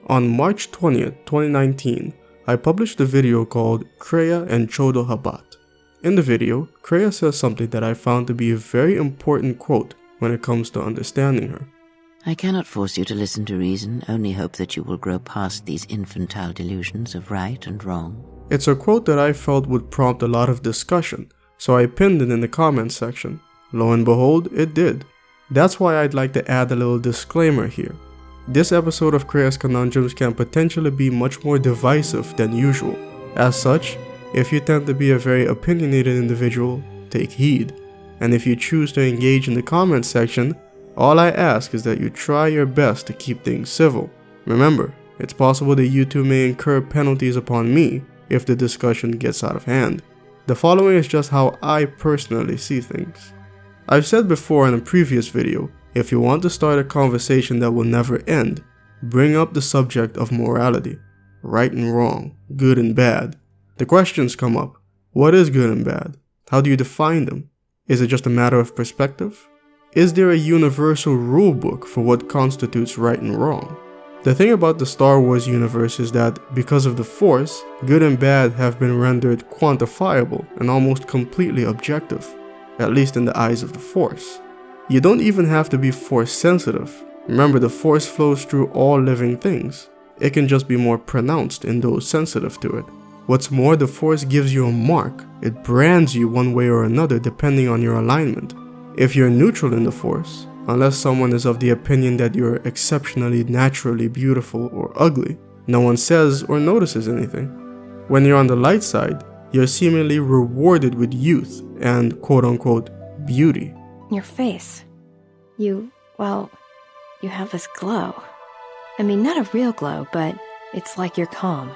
On March 20th, 2019, I published a video called Kreia and Chodo Habat. In the video, Kreia says something that I found to be a very important quote when it comes to understanding her. I cannot force you to listen to reason, only hope that you will grow past these infantile delusions of right and wrong. It's a quote that I felt would prompt a lot of discussion, so I pinned it in the comments section. Lo and behold, it did. That's why I'd like to add a little disclaimer here. This episode of Kreia's Conundrums can potentially be much more divisive than usual. As such, if you tend to be a very opinionated individual, take heed. And if you choose to engage in the comments section, all I ask is that you try your best to keep things civil. Remember, it's possible that you two may incur penalties upon me if the discussion gets out of hand. The following is just how I personally see things. I've said before in a previous video, if you want to start a conversation that will never end, bring up the subject of morality. Right and wrong, good and bad. The questions come up. What is good and bad? How do you define them? Is it just a matter of perspective? Is there a universal rule book for what constitutes right and wrong? The thing about the Star Wars universe is that, because of the Force, good and bad have been rendered quantifiable and almost completely objective, at least in the eyes of the Force. You don't even have to be Force sensitive. Remember, the Force flows through all living things. It can just be more pronounced in those sensitive to it. What's more, the Force gives you a mark. It brands you one way or another depending on your alignment. If you're neutral in the Force, unless someone is of the opinion that you're exceptionally naturally beautiful or ugly, no one says or notices anything. When you're on the light side, you're seemingly rewarded with youth and quote-unquote beauty. Your face. You have this glow. I mean, not a real glow, but it's like you're calm.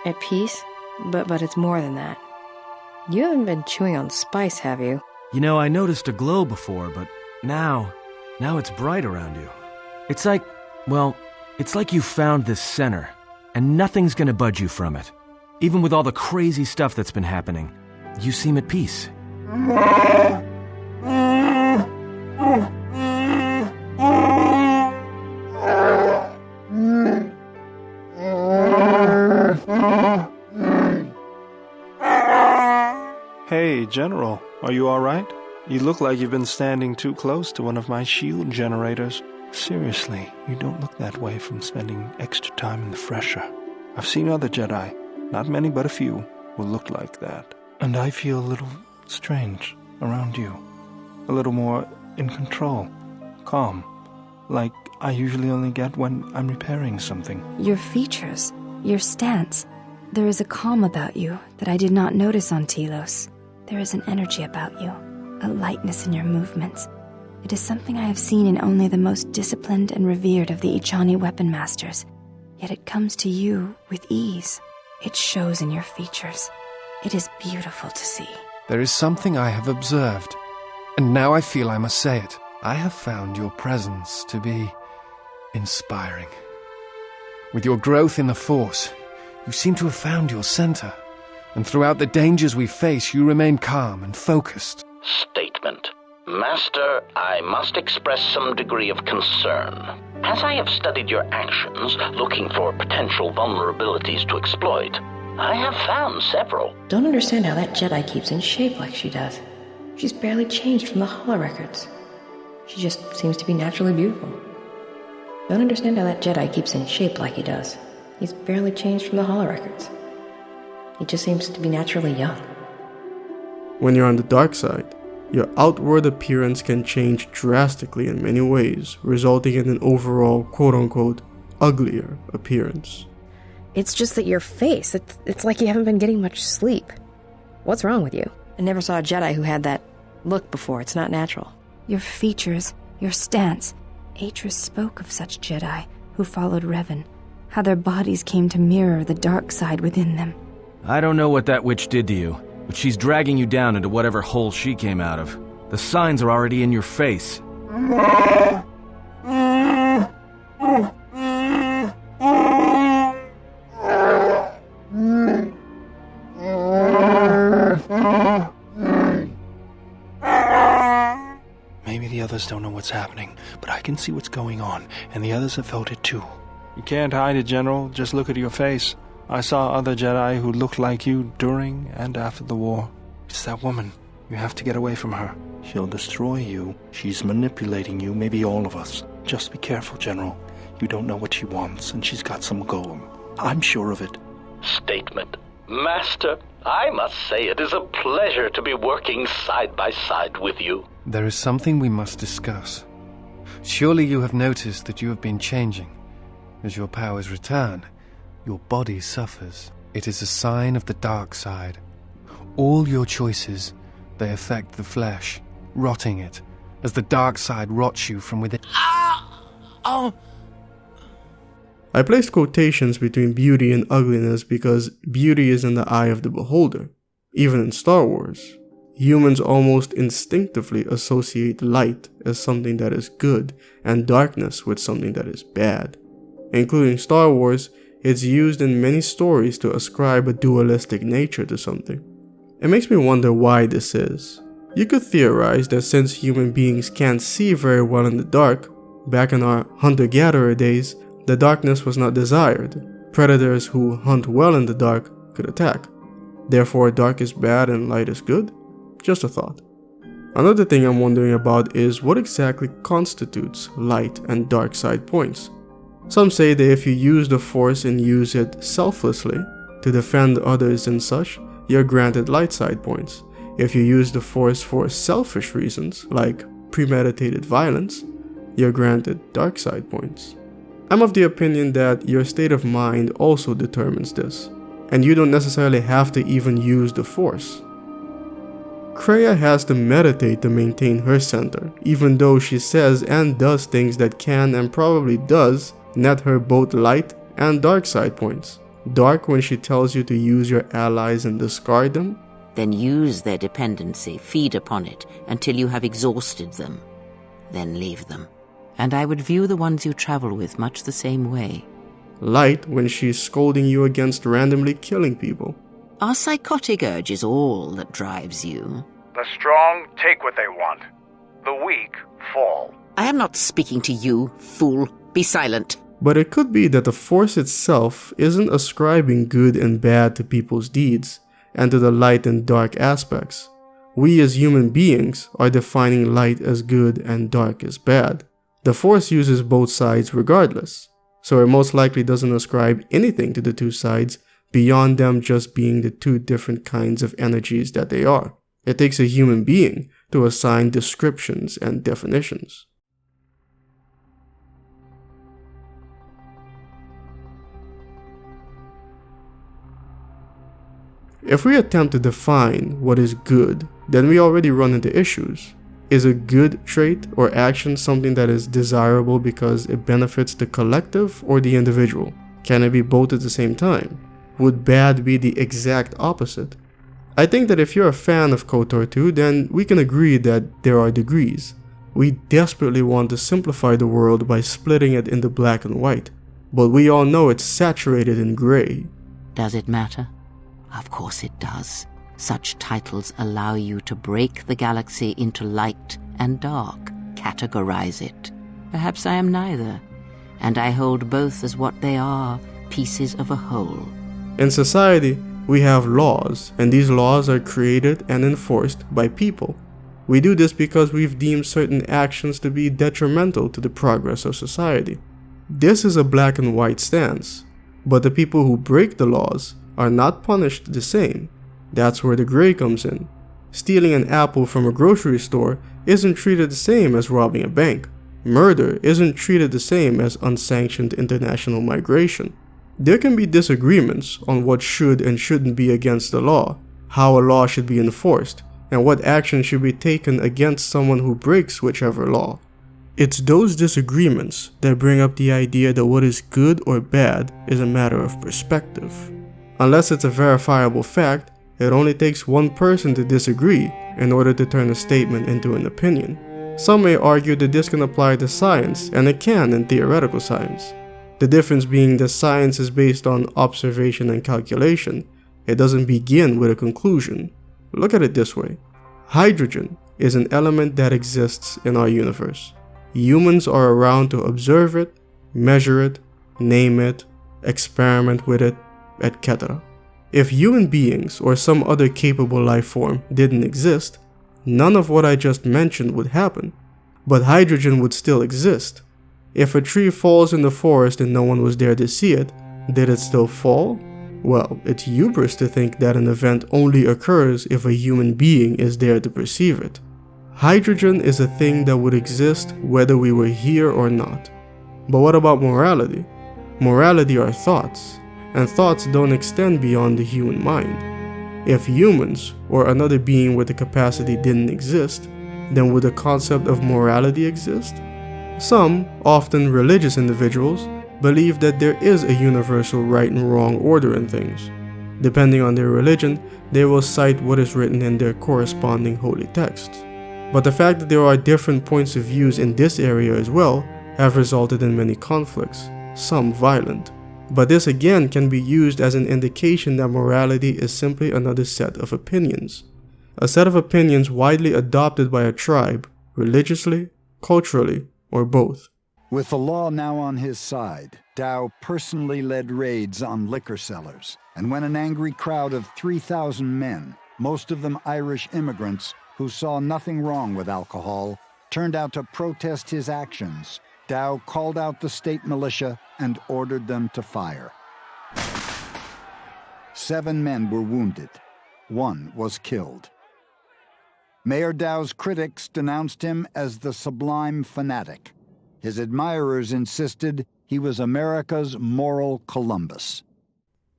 At peace, but it's more than that. You haven't been chewing on spice, have you? You know, I noticed a glow before, but now it's bright around you. It's like you found this center, and nothing's gonna budge you from it. Even with all the crazy stuff that's been happening, you seem at peace. Hey, General, are you alright? You look like you've been standing too close to one of my shield generators. Seriously, you don't look that way from spending extra time in the fresher. I've seen other Jedi, not many but a few, who look like that. And I feel a little strange around you. A little more in control, calm, like I usually only get when I'm repairing something. Your features, your stance. There is a calm about you that I did not notice on Telos. There is an energy about you, a lightness in your movements. It is something I have seen in only the most disciplined and revered of the Ichani weapon masters, yet it comes to you with ease. It shows in your features. It is beautiful to see. There is something I have observed, and now I feel I must say it. I have found your presence to be inspiring. With your growth in the Force, you seem to have found your center, and throughout the dangers we face, you remain calm and focused. Statement. Master, I must express some degree of concern. As I have studied your actions, looking for potential vulnerabilities to exploit, I have found several. Don't understand how that Jedi keeps in shape like she does. She's barely changed from the holorecords. She just seems to be naturally beautiful. Don't understand how that Jedi keeps in shape like he does. He's barely changed from the holorecords. He just seems to be naturally young. When you're on the dark side, your outward appearance can change drastically in many ways, resulting in an overall quote-unquote uglier appearance. It's just that your face, it's like you haven't been getting much sleep. What's wrong with you? I never saw a Jedi who had that look before. It's not natural. Your features, your stance. Atris spoke of such Jedi who followed Revan, how their bodies came to mirror the dark side within them. I don't know what that witch did to you, but she's dragging you down into whatever hole she came out of. The signs are already in your face. Maybe the others don't know what's happening, but I can see what's going on, and the others have felt it too. You can't hide it, General. Just look at your face. I saw other Jedi who looked like you during and after the war. It's that woman. You have to get away from her. She'll destroy you. She's manipulating you, maybe all of us. Just be careful, General. You don't know what she wants, and she's got some going. I'm sure of it. Statement. Master, I must say it is a pleasure to be working side by side with you. There is something we must discuss. Surely you have noticed that you have been changing. As your powers return, your body suffers. It is a sign of the dark side. All your choices, they affect the flesh, rotting it, as the dark side rots you from within. I placed quotations between beauty and ugliness because beauty is in the eye of the beholder. Even in Star Wars, humans almost instinctively associate light as something that is good and darkness with something that is bad. Including Star Wars, it's used in many stories to ascribe a dualistic nature to something. It makes me wonder why this is. You could theorize that since human beings can't see very well in the dark, back in our hunter-gatherer days, the darkness was not desired. Predators who hunt well in the dark could attack. Therefore, dark is bad and light is good? Just a thought. Another thing I'm wondering about is what exactly constitutes light and dark side points. Some say that if you use the Force and use it selflessly to defend others and such, you're granted light side points. If you use the Force for selfish reasons, like premeditated violence, you're granted dark side points. I'm of the opinion that your state of mind also determines this, and you don't necessarily have to even use the Force. Kreia has to meditate to maintain her center, even though she says and does things that can and probably does net her both light and dark side points. Dark when she tells you to use your allies and discard them. Then use their dependency, feed upon it, until you have exhausted them. Then leave them. And I would view the ones you travel with much the same way. Light when she's scolding you against randomly killing people. Are psychotic urges all that drives you? The strong take what they want. The weak fall. I am not speaking to you, fool. Be silent. But it could be that the Force itself isn't ascribing good and bad to people's deeds, and to the light and dark aspects. We as human beings are defining light as good and dark as bad. The Force uses both sides regardless, so it most likely doesn't ascribe anything to the two sides beyond them just being the two different kinds of energies that they are. It takes a human being to assign descriptions and definitions. If we attempt to define what is good, then we already run into issues. Is a good trait or action something that is desirable because it benefits the collective or the individual? Can it be both at the same time? Would bad be the exact opposite? I think that if you're a fan of KOTOR 2, then we can agree that there are degrees. We desperately want to simplify the world by splitting it into black and white, but we all know it's saturated in gray. Does it matter? Of course it does. Such titles allow you to break the galaxy into light and dark, categorize it. Perhaps I am neither, and I hold both as what they are, pieces of a whole. In society, we have laws, and these laws are created and enforced by people. We do this because we've deemed certain actions to be detrimental to the progress of society. This is a black and white stance, but the people who break the laws are not punished the same. That's where the gray comes in. Stealing an apple from a grocery store isn't treated the same as robbing a bank. Murder isn't treated the same as unsanctioned international migration. There can be disagreements on what should and shouldn't be against the law, how a law should be enforced, and what action should be taken against someone who breaks whichever law. It's those disagreements that bring up the idea that what is good or bad is a matter of perspective. Unless it's a verifiable fact, it only takes one person to disagree in order to turn a statement into an opinion. Some may argue that this can apply to science, and it can in theoretical science. The difference being that science is based on observation and calculation. It doesn't begin with a conclusion. Look at it this way. Hydrogen is an element that exists in our universe. Humans are around to observe it, measure it, name it, experiment with it, etc. If human beings or some other capable life form didn't exist, none of what I just mentioned would happen, but hydrogen would still exist. If a tree falls in the forest and no one was there to see it, did it still fall? Well, it's hubris to think that an event only occurs if a human being is there to perceive it. Hydrogen is a thing that would exist whether we were here or not. But what about morality? Morality are thoughts, and thoughts don't extend beyond the human mind. If humans, or another being with the capacity didn't exist, then would the concept of morality exist? Some, often religious individuals, believe that there is a universal right and wrong order in things. Depending on their religion, they will cite what is written in their corresponding holy texts. But the fact that there are different points of views in this area as well have resulted in many conflicts, some violent. But this again can be used as an indication that morality is simply another set of opinions. A set of opinions widely adopted by a tribe, religiously, culturally, or both. With the law now on his side, Dow personally led raids on liquor sellers, and when an angry crowd of 3,000 men, most of them Irish immigrants who saw nothing wrong with alcohol, turned out to protest his actions, Dow called out the state militia and ordered them to fire. 7 men were wounded. 1 was killed. Mayor Dow's critics denounced him as the sublime fanatic. His admirers insisted he was America's moral Columbus.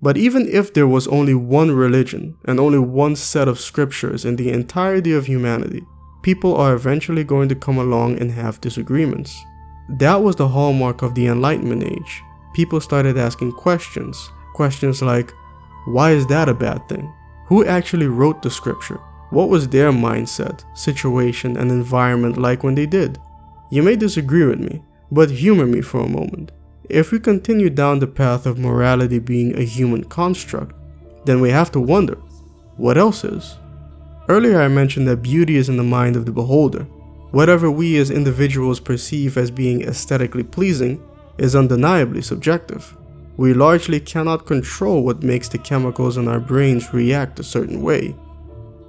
But even if there was only one religion and only one set of scriptures in the entirety of humanity, people are eventually going to come along and have disagreements. That was the hallmark of the Enlightenment age. People started asking questions like, why is that a bad thing? Who actually wrote the scripture? What was their mindset, situation, and environment like when they did? You may disagree with me, but humor me for a moment. If we continue down the path of morality being a human construct, then we have to wonder, what else is? Earlier I mentioned that beauty is in the mind of the beholder. Whatever we as individuals perceive as being aesthetically pleasing is undeniably subjective. We largely cannot control what makes the chemicals in our brains react a certain way.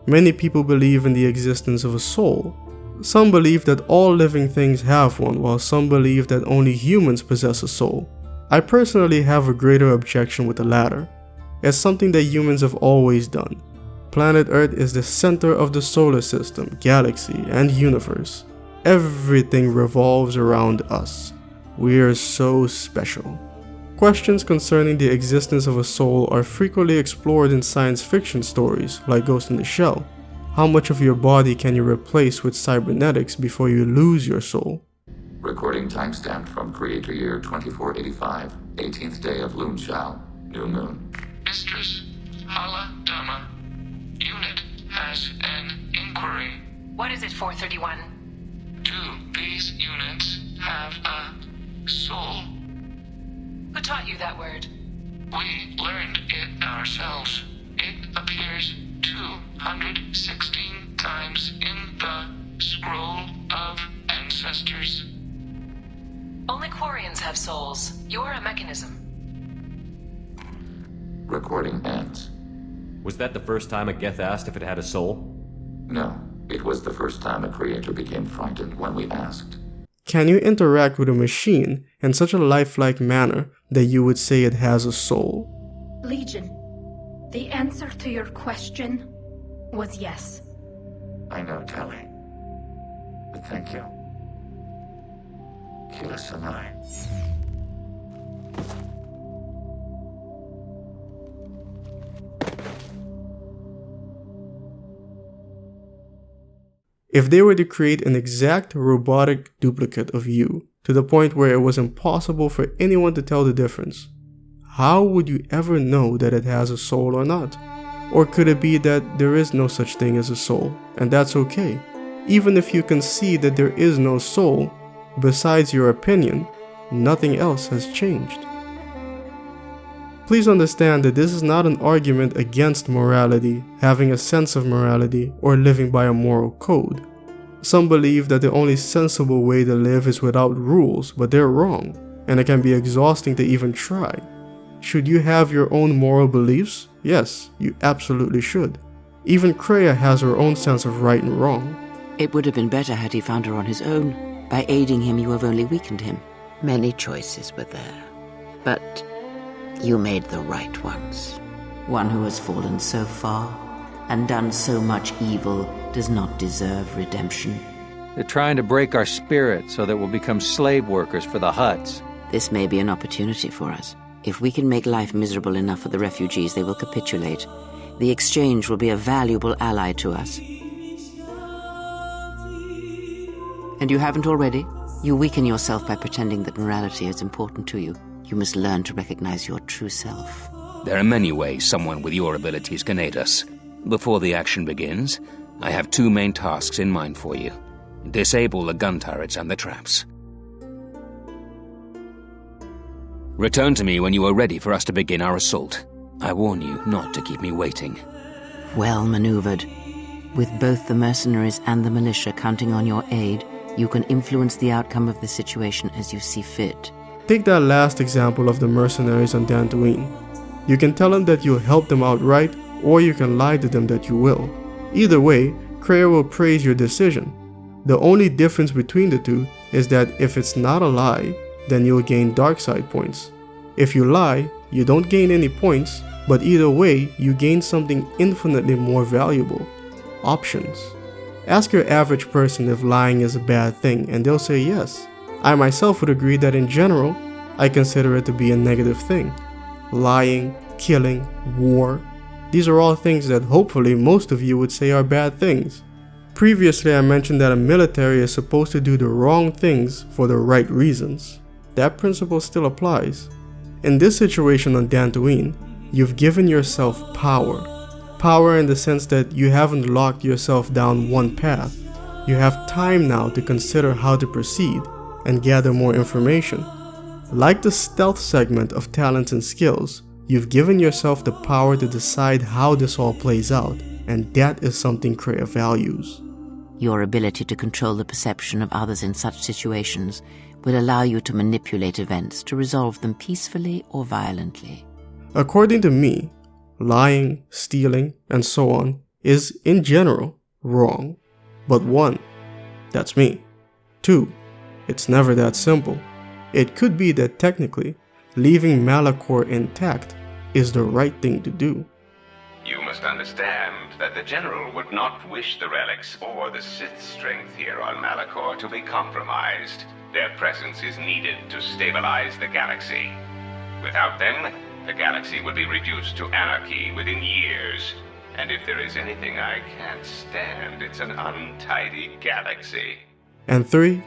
Many people believe in the existence of a soul. Some believe that all living things have one, while some believe that only humans possess a soul. I personally have a greater objection with the latter. It's something that humans have always done. Planet Earth is the center of the solar system, galaxy, and universe. Everything revolves around us. We are so special. Questions concerning the existence of a soul are frequently explored in science fiction stories like Ghost in the Shell. How much of your body can you replace with cybernetics before you lose your soul? Recording timestamped from Creator Year 2485, 18th day of Loonshao, New Moon. Mistress Hala Dama, unit has an inquiry. What is it, 431? Do these units have a soul? Who taught you that word? We learned it ourselves. It appears 216 times in the Scroll of Ancestors. Only Quarians have souls. You're a mechanism. Recording ends. Was that the first time a Geth asked if it had a soul? No, it was the first time a creator became frightened when we asked. Can you interact with a machine in such a lifelike manner that you would say it has a soul? Legion, the answer to your question was yes. I know, Tally. But thank you. Kira-sanai. If they were to create an exact robotic duplicate of you, to the point where it was impossible for anyone to tell the difference, how would you ever know that it has a soul or not? Or could it be that there is no such thing as a soul, and that's okay? Even if you can see that there is no soul, besides your opinion, nothing else has changed. Please understand that this is not an argument against morality, having a sense of morality, or living by a moral code. Some believe that the only sensible way to live is without rules, but they're wrong. and it can be exhausting to even try. Should you have your own moral beliefs? Yes, you absolutely should. Even Kreia has her own sense of right and wrong. It would have been better had he found her on his own. By aiding him, you have only weakened him. Many choices were there, but you made the right ones. One who has fallen so far and done so much evil does not deserve redemption. They're trying to break our spirit so that we'll become slave workers for the Hutts. This may be an opportunity for us. If we can make life miserable enough for the refugees, they will capitulate. The exchange will be a valuable ally to us. And you haven't already? You weaken yourself by pretending that morality is important to you. You must learn to recognize your true self. There are many ways someone with your abilities can aid us. Before the action begins, I have two main tasks in mind for you. Disable the gun turrets and the traps. Return to me when you are ready for us to begin our assault. I warn you not to keep me waiting. Well maneuvered. With both the mercenaries and the militia counting on your aid, you can influence the outcome of the situation as you see fit. Take that last example of the mercenaries on Dantooine. You can tell them that you'll help them outright, or you can lie to them that you will. Either way, Kreia will praise your decision. The only difference between the two is that if it's not a lie, then you'll gain dark side points. If you lie, you don't gain any points, but either way, you gain something infinitely more valuable. Options. Ask your average person if lying is a bad thing, and they'll say yes. I myself would agree that in general, I consider it to be a negative thing. Lying, killing, war, these are all things that hopefully most of you would say are bad things. Previously I mentioned that a military is supposed to do the wrong things for the right reasons. That principle still applies. In this situation on Dantooine, you've given yourself power. Power in the sense that you haven't locked yourself down one path. You have time now to consider how to proceed and gather more information. Like the stealth segment of talents and skills, you've given yourself the power to decide how this all plays out, and that is something Kreia values. Your ability to control the perception of others in such situations will allow you to manipulate events to resolve them peacefully or violently. According to me, lying, stealing, and so on is, in general, wrong. But 1, that's me. 2, it's never that simple. It could be that technically, leaving Malachor intact is the right thing to do. You must understand that the General would not wish the relics or the Sith's strength here on Malachor to be compromised. Their presence is needed to stabilize the galaxy. Without them, the galaxy would be reduced to anarchy within years. And if there is anything I can't stand, it's an untidy galaxy. And 3,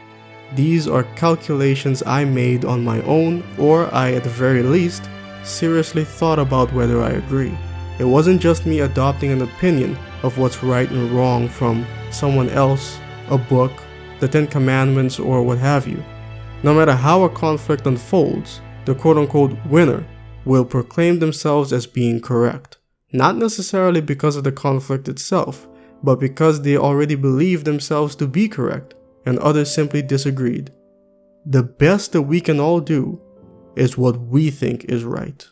these are calculations I made on my own, or I at the very least seriously thought about whether I agree. It wasn't just me adopting an opinion of what's right and wrong from someone else, a book, the 10 Commandments, or what have you. No matter how a conflict unfolds, the quote-unquote winner will proclaim themselves as being correct. Not necessarily because of the conflict itself, but because they already believe themselves to be correct, and others simply disagreed. The best that we can all do is what we think is right.